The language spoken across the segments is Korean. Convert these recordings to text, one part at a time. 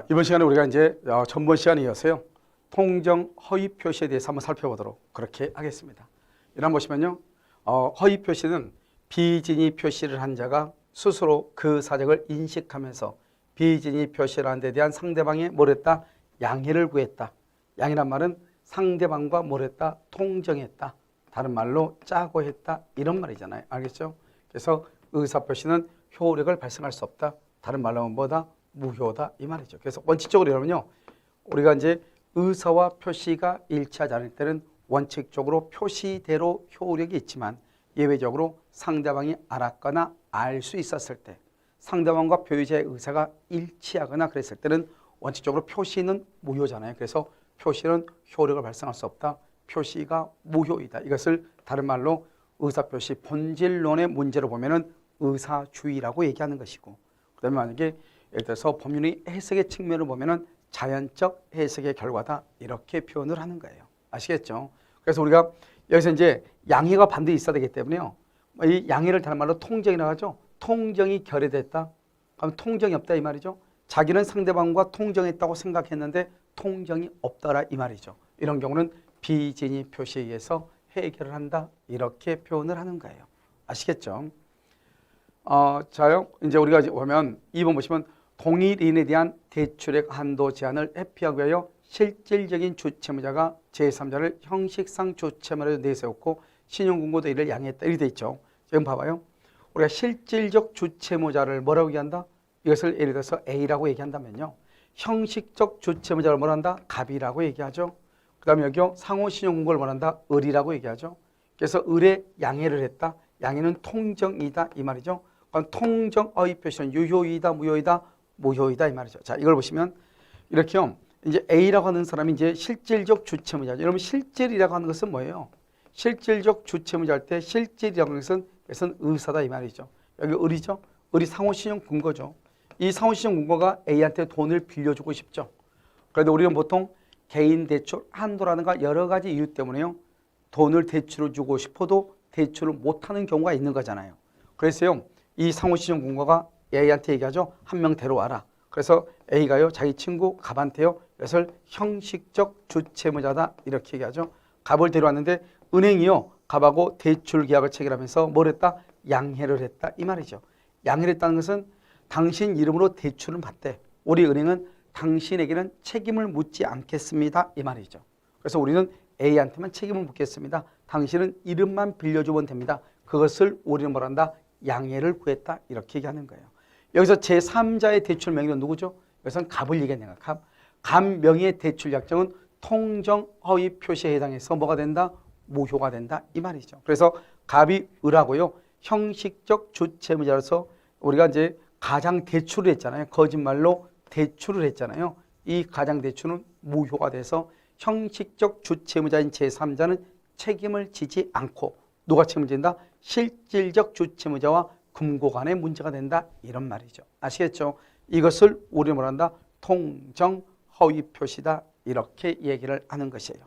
이번 시간에 우리가 이제 전번 시간에 이어서요. 통정 허위 표시에 대해서 한번 살펴보도록 그렇게 하겠습니다. 이란 보시면요. 허위 표시는 비진위 표시를 한 자가 스스로 그 사정을 인식하면서 비진위 표시를 한 데 대한 상대방의 뭘 했다? 양해를 구했다. 양해란 말은 상대방과 뭘 했다? 통정했다. 다른 말로 짜고 했다. 이런 말이잖아요. 알겠죠? 그래서 의사표시는 효력을 발생할 수 없다. 다른 말로 하면 뭐다? 무효다. 이 말이죠. 그래서 원칙적으로 여러분요. 우리가 이제 의사와 표시가 일치하지 않을 때는 원칙적으로 표시대로 효력이 있지만 예외적으로 상대방이 알았거나 알 수 있었을 때 상대방과 표의자의 의사가 일치하거나 그랬을 때는 원칙적으로 표시는 무효잖아요. 그래서 표시는 효력을 발생할 수 없다. 표시가 무효이다. 이것을 다른 말로 의사표시 본질론의 문제로 보면은 의사주의라고 얘기하는 것이고, 그다음에 만약에 예를 들어서 법률의 해석의 측면을 보면은 자연적 해석의 결과다. 이렇게 표현을 하는 거예요. 아시겠죠? 그래서 우리가 여기서 이제 양해가 반드시 있어야 되기 때문에요. 이 양해를 다른 말로 통정이라고 하죠. 통정이 결여됐다. 그럼 통정이 없다 이 말이죠. 자기는 상대방과 통정했다고 생각했는데 통정이 없더라 이 말이죠. 이런 경우는 비진위 표시에 의해서 해결을 한다. 이렇게 표현을 하는 거예요. 아시겠죠? 자요. 이제 우리가 보면 2번 보시면 동일인에 대한 대출액 한도 제한을 회피하기 위하여 실질적인 주채무자가 제3자를 형식상 주채무자로 내세웠고 신용금고도 이를 양해했다. 이렇게 돼 있죠. 지금 봐봐요. 우리가 실질적 주채무자를 뭐라고 얘기한다? 이것을 예를 들어서 A라고 얘기한다면요. 형식적 주채무자를 뭐라 한다? 갑이라고 얘기하죠. 그 다음에 여기요. 상호신용금고를 뭐란다? 을이라고 얘기하죠. 그래서 을에 양해를 했다. 양해는 통정이다 이 말이죠. 그럼 통정 어휘 표시는 유효이다 무효이다? 무효이다 이 말이죠. 자, 이걸 보시면 이렇게요. 이제 A라고 하는 사람이 이제 실질적 주채무자죠. 여러분 실질이라고 하는 것은 뭐예요? 실질적 주채무자 할 때 실질이라고 하는 것은 의사다 이 말이죠. 여기 을이죠. 을이 상호신용금고죠. 이 상호신용금고가 A한테 돈을 빌려주고 싶죠. 그래도 우리는 보통 개인 대출 한도라든가 여러 가지 이유 때문에요. 돈을 대출을 주고 싶어도 대출을 못하는 경우가 있는 거잖아요. 그래서요. 이 상호신용금고가 A한테 얘기하죠. 한 명 데려와라. 그래서 A가요. 자기 친구 갑한테요. 이것을 형식적 주채무자다 이렇게 얘기하죠. 갑을 데려왔는데 은행이요. 갑하고 대출 계약을 체결하면서 뭘 했다? 양해를 했다 이 말이죠. 양해를 했다는 것은 당신 이름으로 대출을 받되 우리 은행은 당신에게는 책임을 묻지 않겠습니다 이 말이죠. 그래서 우리는 A한테만 책임을 묻겠습니다. 당신은 이름만 빌려주면 됩니다. 그것을 우리는 뭐란다? 양해를 구했다 이렇게 얘기하는 거예요. 여기서 제3자의 대출 명의는 누구죠? 여기서는 갑을 얘기하는 거예요. 갑 명의의 대출 약정은 통정 허위 표시에 해당해서 뭐가 된다? 무효가 된다 이 말이죠. 그래서 갑이 을하고요. 형식적 주채무자로서 우리가 이제 가장 대출을 했잖아요. 거짓말로 대출을 했잖아요. 이 가장 대출은 무효가 돼서 형식적 주채무자인 제3자는 책임을 지지 않고 누가 책임을 진다? 실질적 주채무자와 금고 간의 문제가 된다 이런 말이죠. 아시겠죠? 이것을 우리는 뭐란다? 통정 허위 표시다 이렇게 얘기를 하는 것이에요.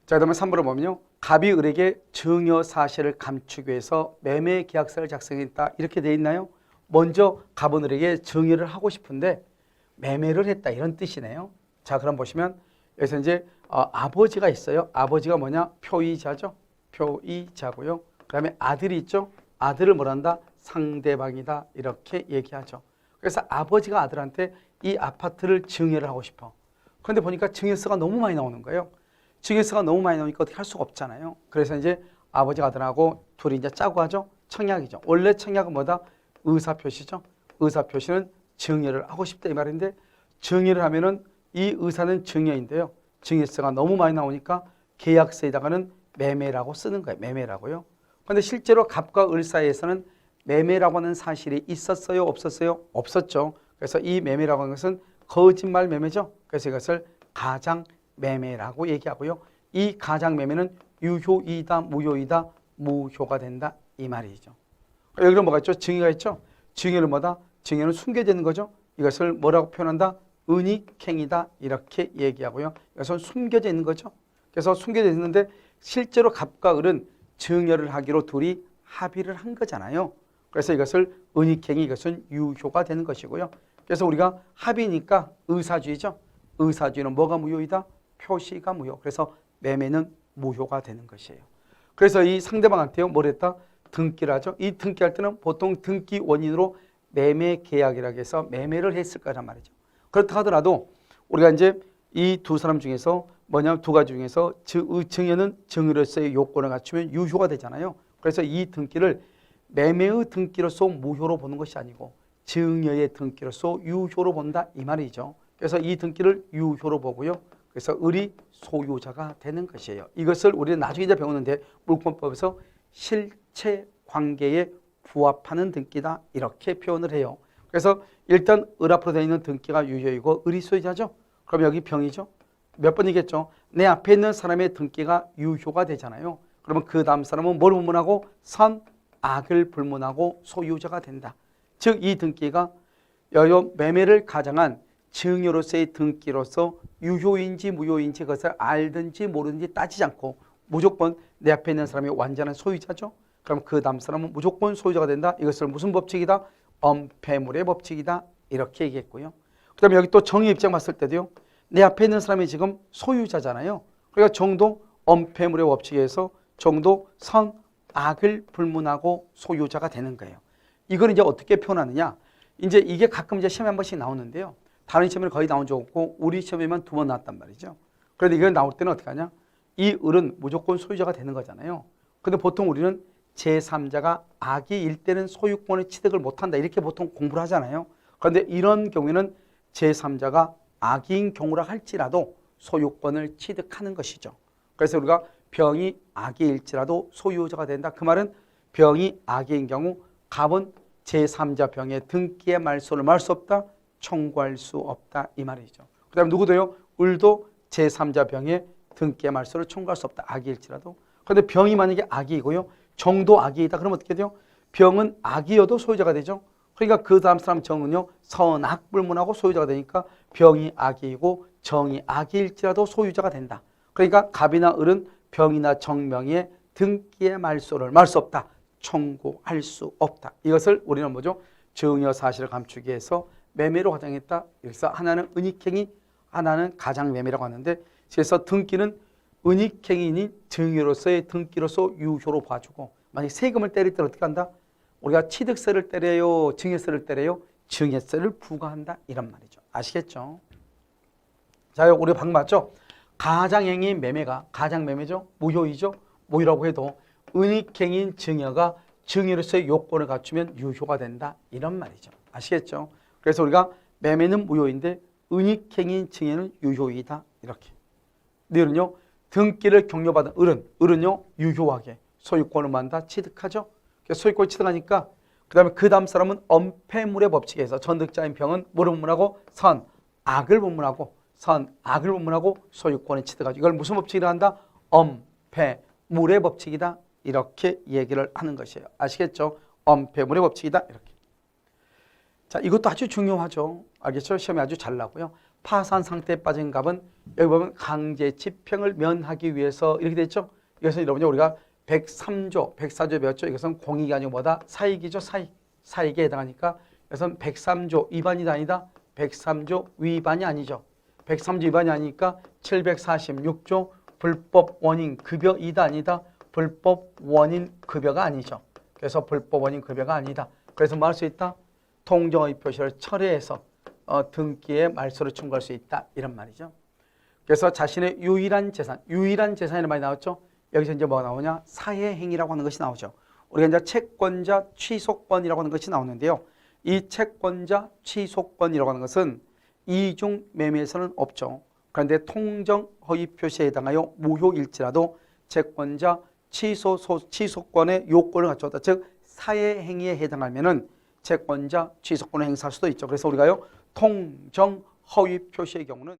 자, 그다음에 3번을 보면요. 갑이 을에게 증여 사실을 감추기 위해서 매매 계약서를 작성했다 이렇게 돼 있나요? 먼저 갑은 을에게 증여를 하고 싶은데 매매를 했다 이런 뜻이네요. 자, 그럼 보시면 여기서 이제 아버지가 있어요. 아버지가 뭐냐? 표의자죠. 표의자고요. 그 다음에 아들이 있죠. 아들을 뭐란다? 상대방이다 이렇게 얘기하죠. 그래서 아버지가 아들한테 이 아파트를 증여를 하고 싶어. 그런데 보니까 증여세가 너무 많이 나오는 거예요. 증여세가 너무 많이 나오니까 어떻게 할 수가 없잖아요. 그래서 이제 아버지가 아들하고 둘이 이제 짜고 하죠. 청약이죠. 원래 청약은 뭐다? 의사표시죠. 의사표시는 증여를 하고 싶다 이 말인데 증여를 하면은 이 의사는 증여인데요. 증여세가 너무 많이 나오니까 계약서에다가는 매매라고 쓰는 거예요. 매매라고요. 그런데 실제로 갑과 을 사이에서는 매매라고 하는 사실이 있었어요? 없었어요? 없었죠. 그래서 이 매매라고 하는 것은 거짓말 매매죠. 그래서 이것을 가장 매매라고 얘기하고요. 이 가장 매매는 유효이다, 무효이다, 무효가 된다 이 말이죠. 여기는 뭐가 있죠? 증여가 있죠. 증여는 뭐다? 증여는 숨겨져 있는 거죠. 이것을 뭐라고 표현한다? 은닉행위다 이렇게 얘기하고요. 이것은 숨겨져 있는 거죠. 그래서 숨겨져 있는데 실제로 갑과 을은 증여를 하기로 둘이 합의를 한 거잖아요. 그래서 이것을 은닉행위 이것은 유효가 되는 것이고요. 그래서 우리가 합의니까 의사주의죠. 의사주의는 뭐가 무효이다? 표시가 무효. 그래서 매매는 무효가 되는 것이에요. 그래서 이 상대방한테요, 뭘 했다? 등기를 하죠. 이 등기할 때는 보통 등기 원인으로 매매 계약이라고 해서 매매를 했을 거란 말이죠. 그렇다 하더라도 우리가 이제 이 두 사람 중에서 뭐냐면 두 가지 중에서 증여는 증여로서의 요건을 갖추면 유효가 되잖아요. 그래서 이 등기를 매매의 등기로서 무효로 보는 것이 아니고 증여의 등기로서 유효로 본다 이 말이죠. 그래서 이 등기를 유효로 보고요. 그래서 을이 소유자가 되는 것이에요. 이것을 우리는 나중에 이제 배우는데 물권법에서 실체 관계에 부합하는 등기다 이렇게 표현을 해요. 그래서 일단 을 앞으로 되어 있는 등기가 유효이고 을이 소유자죠. 그럼 여기 병이죠. 몇 번이겠죠. 내 앞에 있는 사람의 등기가 유효가 되잖아요. 그러면 그 다음 사람은 뭘 불문하고 선, 악을 불문하고 소유자가 된다. 즉 이 등기가 매매를 가장한 증여로서의 등기로서 유효인지 무효인지 그것을 알든지 모르든지 따지지 않고 무조건 내 앞에 있는 사람이 완전한 소유자죠. 그럼 그 다음 사람은 무조건 소유자가 된다. 이것을 무슨 법칙이다? 엄폐물의 법칙이다. 이렇게 얘기했고요. 그 다음에 여기 또 정의 입장 봤을 때도요. 내 앞에 있는 사람이 지금 소유자잖아요. 그러니까 정도 엄폐물의 법칙에서 정도 선, 악을 불문하고 소유자가 되는 거예요. 이걸 이제 어떻게 표현하느냐? 이제 이게 가끔 이제 시험에 한 번씩 나오는데요. 다른 시험에는 거의 나온 적 없고 우리 시험에만 2번 나왔단 말이죠. 그런데 이걸 나올 때는 어떻게 하냐? 이 을은 무조건 소유자가 되는 거잖아요. 근데 보통 우리는 제3자가 악이일 때는 소유권의 취득을 못한다 이렇게 보통 공부를 하잖아요. 그런데 이런 경우에는 제3자가 악인 경우라 할지라도 소유권을 취득하는 것이죠. 그래서 우리가 병이 악이일지라도 소유자가 된다. 그 말은 병이 악인 경우 갑은 제3자 병의 등기의 말소를 말 수 없다. 청구할 수 없다. 이 말이죠. 그 다음에 누구도요? 을도 제3자 병의 등기의 말소를 청구할 수 없다. 악이일지라도. 그런데 병이 만약에 악이고요. 정도 악이다. 그러면 어떻게 돼요? 병은 악이어도 소유자가 되죠. 그러니까 그 다음 사람 정은요. 선악 불문하고 소유자가 되니까 병이 악이고 정이 악일지라도 소유자가 된다. 그러니까 갑이나 을은 병이나 정명의 등기의 말소를 말 수 없다. 청구할 수 없다. 이것을 우리는 뭐죠? 증여 사실을 감추기 위해서 매매로 가정했다. 여기서 하나는 은닉행위, 하나는 가장매매라고 하는데 그래서 등기는 은닉행위인 증여로서의 등기로서 유효로 봐주고 만약 세금을 때릴 때 어떻게 한다? 우리가 취득세를 때려요? 증여세를 때려요? 증여세를 부과한다. 이런 말이죠. 아시겠죠? 자, 우리 방금 봤죠? 가장행위인 매매가 가장매매죠? 무효이죠? 무효라고 해도 은닉행위인 증여가 증여로서의 요건을 갖추면 유효가 된다. 이런 말이죠. 아시겠죠? 그래서 우리가 매매는 무효인데 은닉행위인 증여는 유효이다. 이렇게. 늘은요. 등기를 격려받은 을은요. 유효하게 소유권을 만다 취득하죠. 소유권을 취득하니까 그 다음 사람은 엄폐물의 법칙에서 전득자인 병은 뭐를 분문하고 선, 악을 분문하고 악을 분문하고 소유권을 취득하죠. 이걸 무슨 법칙이라 한다? 엄폐물의 법칙이다. 이렇게 얘기를 하는 것이에요. 아시겠죠? 엄폐물의 법칙이다. 이렇게. 자, 이것도 아주 중요하죠. 알겠죠? 시험에 아주 잘 나고요. 파산 상태에 빠진 갑은 여기 보면 강제 집행을 면하기 위해서 이렇게 됐죠? 이것은 여러분이 우리가 103조, 104조 배웠죠? 이것은 공익이 아니고 뭐다? 사익이죠, 사익. 사익에 해당하니까 이것은 103조 위반이 아니다. 103조 위반이 아니죠. 103조 위반이 아니니까 746조 불법 원인 급여이다 아니다. 불법 원인 급여가 아니죠. 그래서 불법 원인 급여가 아니다. 그래서 뭐 할 수 있다? 통정의 표시를 철회해서 등기에 말소를 청구할 수 있다. 이런 말이죠. 그래서 자신의 유일한 재산이라는 말이 나왔죠. 여기서 이제 뭐가 나오냐? 사회행위라고 하는 것이 나오죠. 우리가 이제 채권자 취소권이라고 하는 것이 나오는데요. 이 채권자 취소권이라고 하는 것은 이중 매매에서는 없죠. 그런데 통정 허위 표시에 해당하여 무효일지라도 채권자 취소권의 요건을 갖췄다. 즉 사회행위에 해당하면은 채권자 취소권을 행사할 수도 있죠. 그래서 우리가요 통정 허위 표시의 경우는